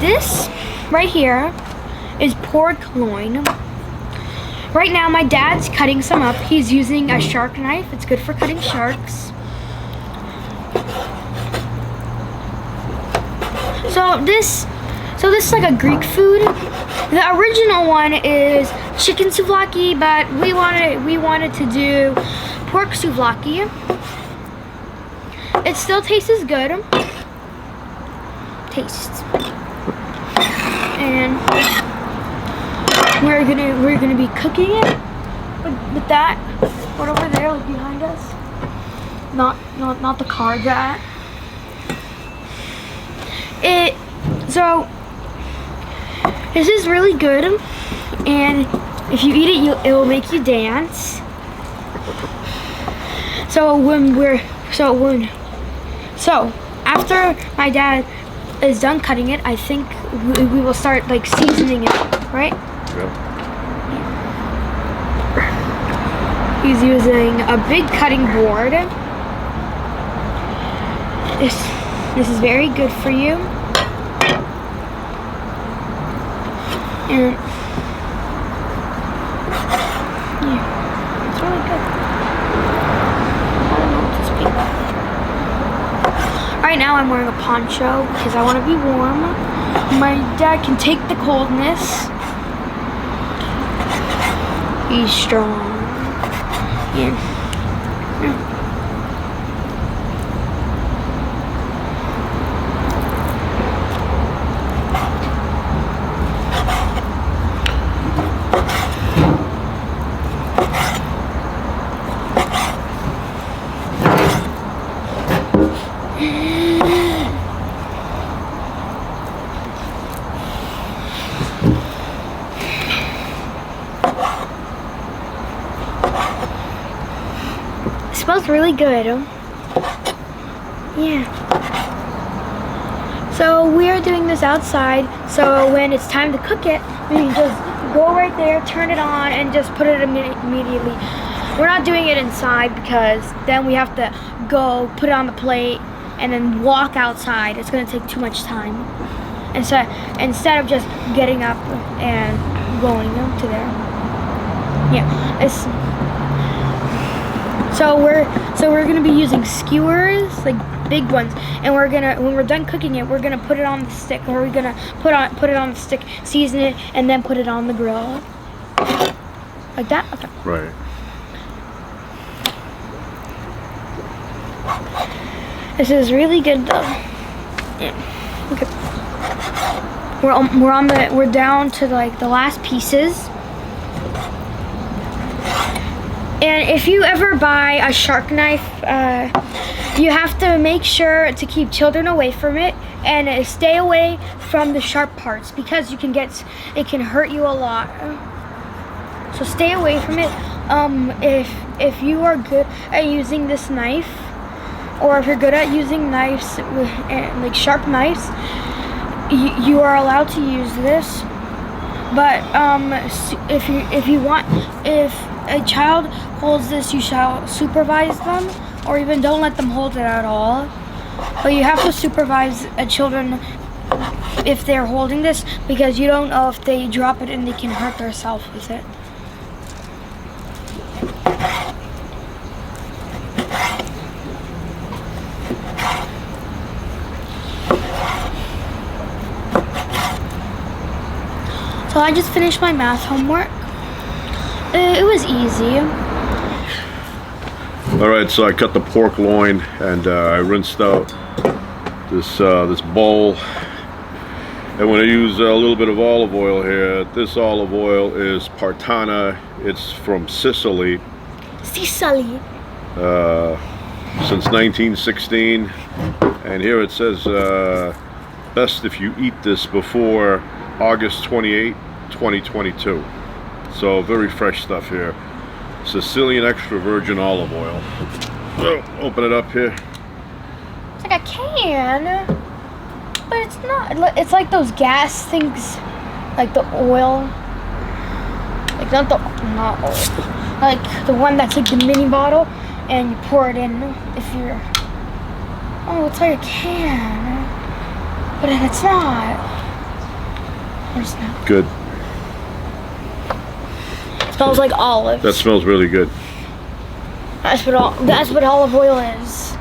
this right here is pork loin. Right now my dad's cutting some up. He's using a shark knife. It's good for cutting sharks. So this is like a Greek food. The original one is chicken souvlaki, but we wanted to do pork souvlaki. It still tastes good. And we're gonna be cooking it with that right over there, like behind us. Not the car, that. So this is really good, and if you eat it, it will make you dance. So after my dad is done cutting it, I think we will start like seasoning it, right? Yep. He's using a big cutting board. This is very good for you. And yeah, it's really good. I don't know what to speak. Right now I'm wearing a poncho because I want to be warm. My dad can take the coldness. He's strong. Yeah. It smells really good. Yeah. So we are doing this outside, so when it's time to cook it, we can just go right there, turn it on, and just put it immediately. We're not doing it inside because then we have to go put it on the plate and then walk outside. It's gonna take too much time. And so instead of just getting up and going to there. Yeah. So we're gonna be using skewers, like big ones, and when we're done cooking it, we're gonna put it on the stick, or we're gonna put it on the stick, season it, and then put it on the grill. Like that? Okay. Right. This is really good though. Yeah. Okay. We're down to like the last pieces. And if you ever buy a shark knife, you have to make sure to keep children away from it and stay away from the sharp parts because it can hurt you a lot. So stay away from it. If you are good at using this knife, or if you're good at using knives, like sharp knives, you are allowed to use this. But if a child holds this, you shall supervise them, or even don't let them hold it at all. But you have to supervise children if they're holding this, because you don't know if they drop it and they can hurt themselves with it. So I just finished my math homework. It was easy. All right, so I cut the pork loin and I rinsed out this bowl. And I'm going to use a little bit of olive oil here. This olive oil is Partana. It's from Sicily. Sicily. Since 1916. And here it says, best if you eat this before August 28, 2022. So very fresh stuff here. Sicilian extra virgin olive oil. So open it up here. It's like a can, but it's not. It's like those gas things, like the oil. Like not oil. Like the one that's like the mini bottle, and you pour it in. If you're, oh, it's like a can, but it's not. Or snap. Good. Smells like olives. That smells really good. That's what olive oil is.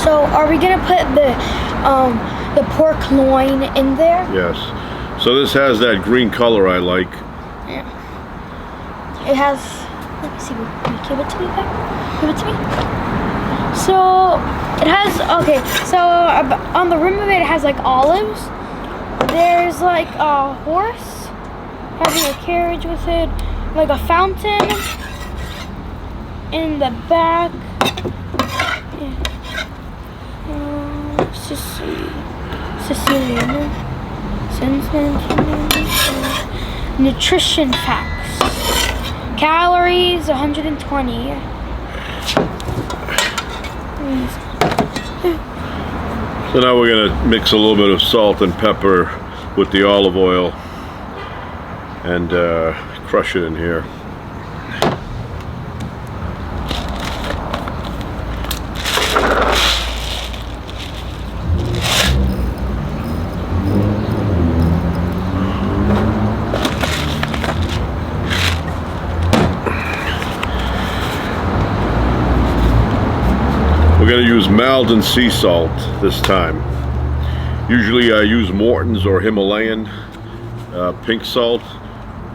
So are we gonna put the pork loin in there? Yes. So this has that green color I like. Yeah. It has. Let me see. Give it to me, back. Give it to me. So it has. Okay. So on the rim of it, it has like olives. There's like a horse having a carriage with it, like a fountain in the back. Yeah. Sicilian. Nutrition facts. Calories 120. So now we're gonna mix a little bit of salt and pepper with the olive oil and crush it in here. We're going to use Maldon sea salt this time. Usually I use Morton's or Himalayan pink salt,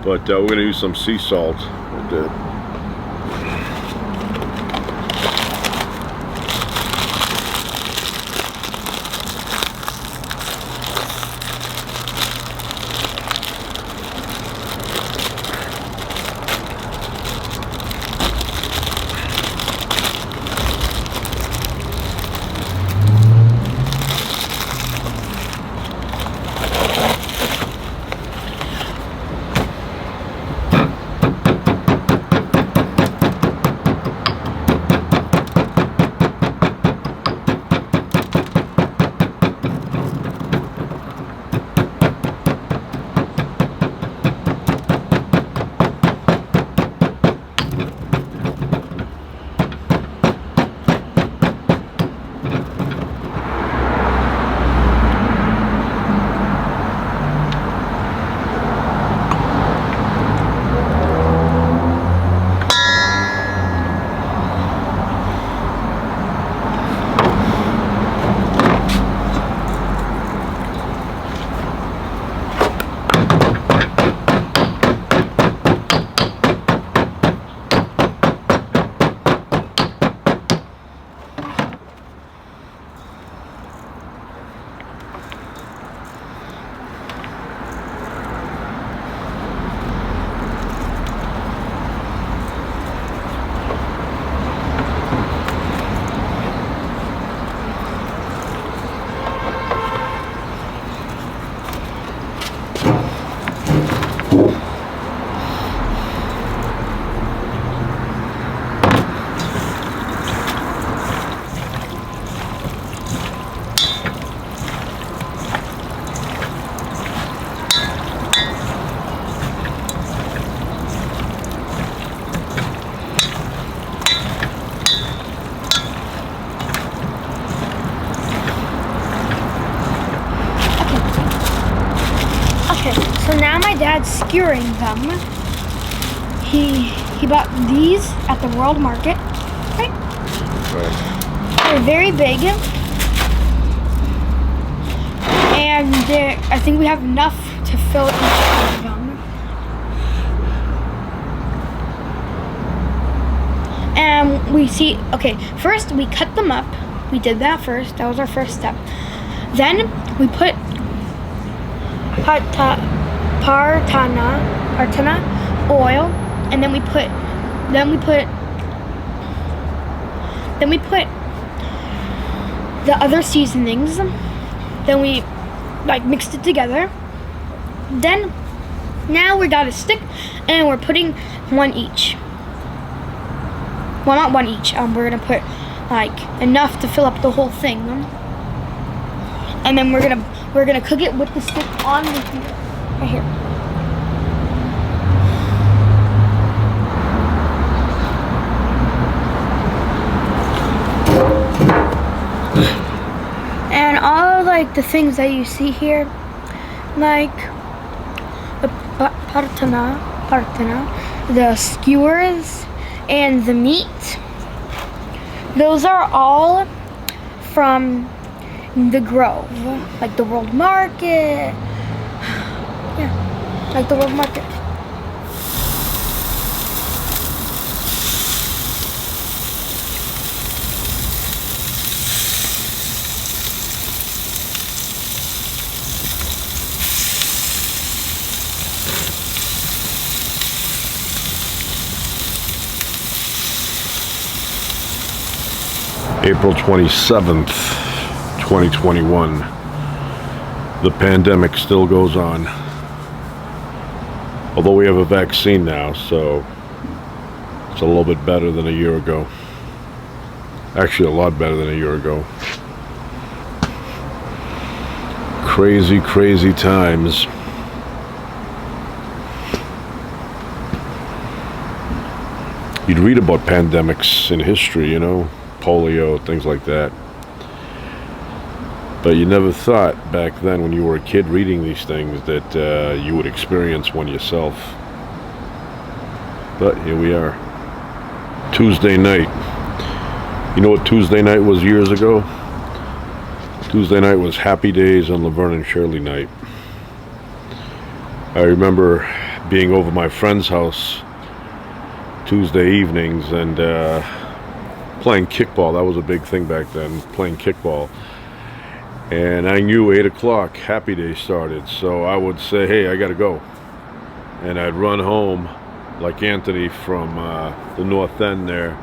but we're going to use some sea salt. So now my dad's skewering them. He bought these at the World Market, right? They're very big, and I think we have enough to fill each one of them. And we see, okay, first we cut them up. We did that first. That was our first step. Then we put artana oil, and then we put the other seasonings. Then we mixed it together. Then now we got a stick, and we're putting one each. Well, not one each. We're gonna put enough to fill up the whole thing. And then we're gonna cook it with the stick on the heat, right here. like the things that you see here, like the partana, the skewers, and the meat. Those are all from the Grove, like the World Market. Yeah, like the World Market. April 27th, 2021. The pandemic still goes on. Although we have a vaccine now, so it's a little bit better than a year ago. Actually, a lot better than a year ago. Crazy, crazy times. You'd read about pandemics in history, you know, polio, things like that. But you never thought back then when you were a kid reading these things that you would experience one yourself. But here we are. Tuesday night. You know what Tuesday night was years ago? Tuesday night was Happy Days on Laverne and Shirley night. I remember being over my friend's house Tuesday evenings and playing kickball. That was a big thing back then, playing kickball. And I knew 8 o'clock Happy Day started, so I would say, hey, I gotta go. And I'd run home like Anthony from the North End there,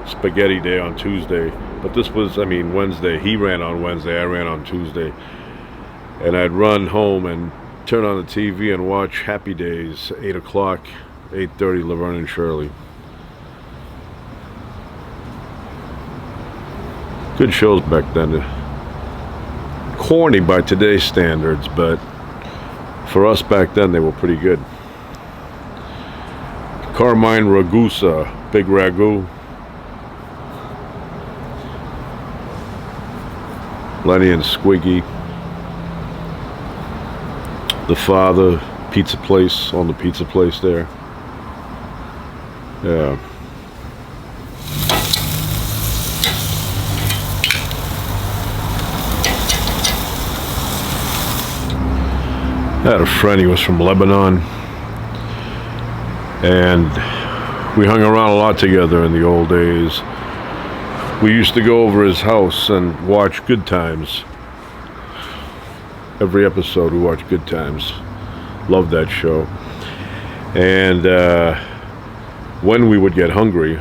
Spaghetti Day on Tuesday. But this was, Wednesday. He ran on Wednesday, I ran on Tuesday. And I'd run home and turn on the TV and watch Happy Days, 8 o'clock, 8:30, Laverne and Shirley. Good shows back then. Corny by today's standards, but for us back then they were pretty good. Carmine Ragusa, Big Ragu. Lenny and Squiggy. The Father, pizza place, on the pizza place there. Yeah. I had a friend, he was from Lebanon, and we hung around a lot together in the old days. We used to go over his house and watch Good Times. Every episode we watched Good Times. Loved that show. And when we would get hungry,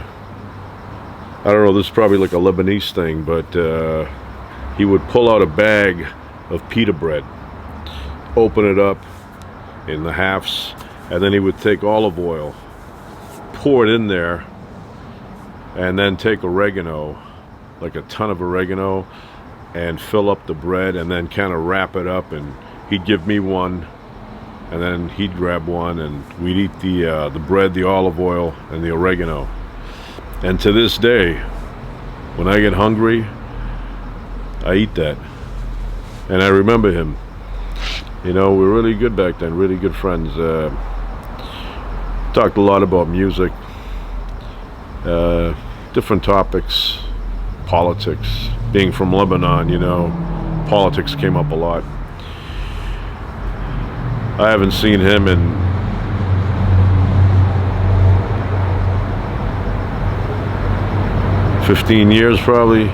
I don't know, this is probably like a Lebanese thing, but he would pull out a bag of pita bread, open it up in the halves, and then he would take olive oil, pour it in there, and then take oregano, like a ton of oregano, and fill up the bread, and then kind of wrap it up, and he'd give me one, and then he'd grab one, and we'd eat the bread, the olive oil, and the oregano. And to this day, when I get hungry, I eat that. And I remember him. You know, we were really good back then, really good friends. Talked a lot about music, different topics, politics. Being from Lebanon, you know, politics came up a lot. I haven't seen him in $15 years probably.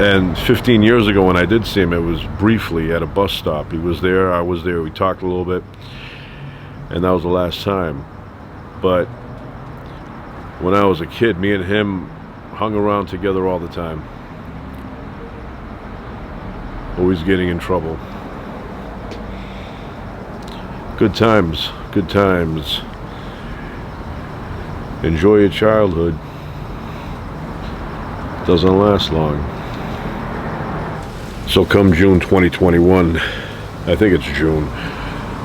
And 15 years ago when I did see him, it was briefly at a bus stop. He was there, I was there, we talked a little bit, and that was the last time. But when I was a kid, me and him hung around together all the time. Always getting in trouble. Good times, good times. Enjoy your childhood. Doesn't last long. So come June 2021, I think it's June,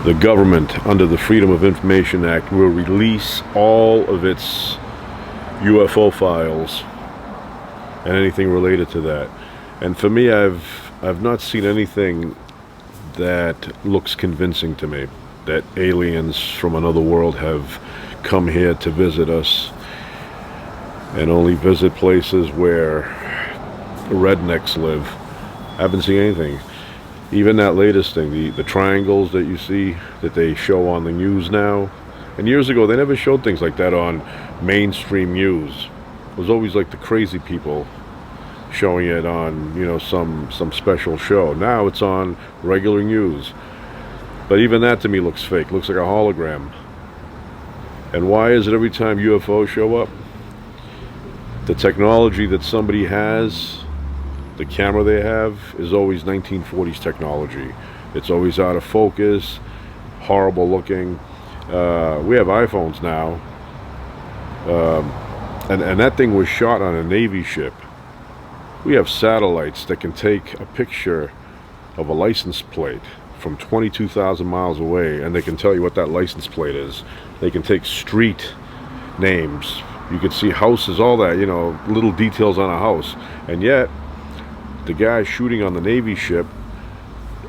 the government, under the Freedom of Information Act, will release all of its UFO files and anything related to that. And for me, I've I've not seen anything that looks convincing to me that aliens from another world have come here to visit us, and only visit places where rednecks live. I haven't seen anything. Even that latest thing, the triangles that you see that they show on the news now, and years ago they never showed things like that on mainstream news. It was always like the crazy people showing it on, you know, some special show. Now it's on regular news. But even that to me looks fake. Looks like a hologram. And why is it every time UFOs show up, the technology that somebody has, the camera they have, is always 1940s technology. It's always out of focus, horrible looking. We have iPhones now, and that thing was shot on a Navy ship. We have satellites that can take a picture of a license plate from 22,000 miles away, and they can tell you what that license plate is. They can take street names. You can see houses, all that, you know, little details on a house. And yet, the guy shooting on the Navy ship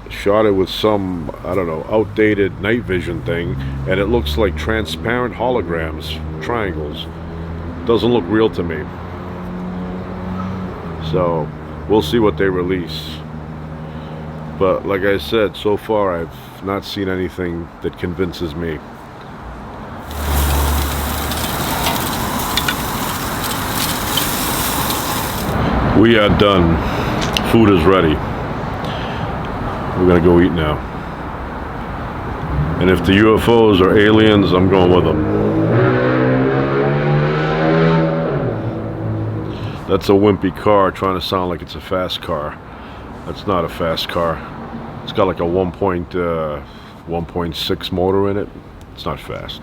shot it with some, I don't know, outdated night vision thing, and it looks like transparent holograms, triangles. Doesn't look real to me. So, we'll see what they release. But like I said, so far I've not seen anything that convinces me. We are done. Food is ready. We're gonna go eat now. And if the UFOs are aliens, I'm going with them. That's a wimpy car trying to sound like it's a fast car. That's not a fast car. It's got like a 1.6 motor in it. It's not fast.